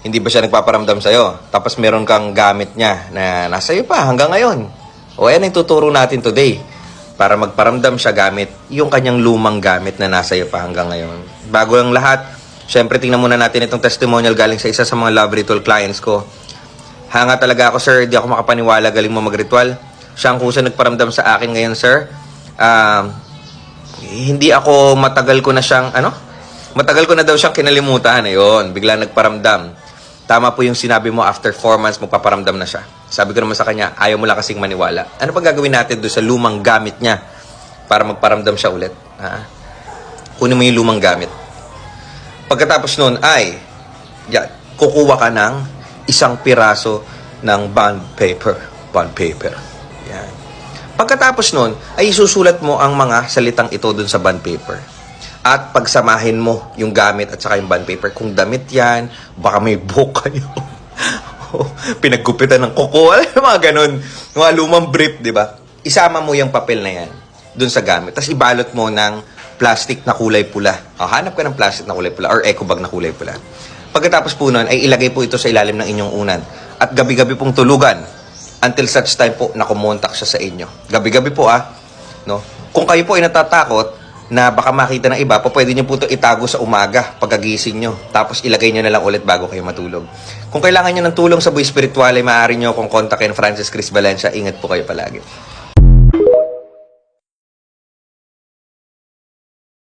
Hindi ba siya nagpaparamdam sa'yo? Tapos meron kang gamit niya na nasa iyo pa hanggang ngayon. O yan ang tuturo natin today. Para magparamdam siya gamit yung kanyang lumang gamit na nasa iyo pa hanggang ngayon. Bago ang lahat, syempre tingnan muna natin itong testimonial galing sa isa sa mga love ritual clients ko. Hanga talaga ako, sir. Di ako makapaniwala, galing mo mag-ritual. Siya ang kusa nagparamdam sa akin ngayon, sir. Hindi ako matagal ko na siyang, matagal ko na daw siyang kinalimutan. Ayun, bigla nagparamdam. Tama po yung sinabi mo, after 4 months, magpaparamdam na siya. Sabi ko naman sa kanya, ayaw mo lang kasing maniwala. Ano pang gagawin natin doon sa lumang gamit niya para magparamdam siya ulit? Kunin mo yung lumang gamit. Pagkatapos nun ay, kukuha ka ng isang piraso ng bond paper. Bond paper. Yan. Pagkatapos nun, ay isusulat mo ang mga salitang ito dun sa bond paper. At pagsamahin mo yung gamit at saka yung bond paper. Kung damit yan, baka may buhok kayo. Pinaggupitan ng kuko. Mga ganun. Mga lumang brief, di ba? Isama mo yung papel na yan dun sa gamit. Tapos ibalot mo ng plastic na kulay pula. Hanap ka ng plastic na kulay pula or eco bag na kulay pula. Pagkatapos po nun, ay ilagay po ito sa ilalim ng inyong unan. At gabi-gabi pong tulugan until such time po na kumontak siya sa inyo. Gabi-gabi po no? Kung kayo po ay natatakot na baka makita ng iba, pwede nyo po ito itago sa umaga pagkagising nyo. Tapos ilagay nyo na lang ulit bago kayo matulog. Kung kailangan nyo ng tulong sa buhay spiritual, ay maaari nyo kung kontakin Francis Chris Valencia. Ingat po kayo palagi.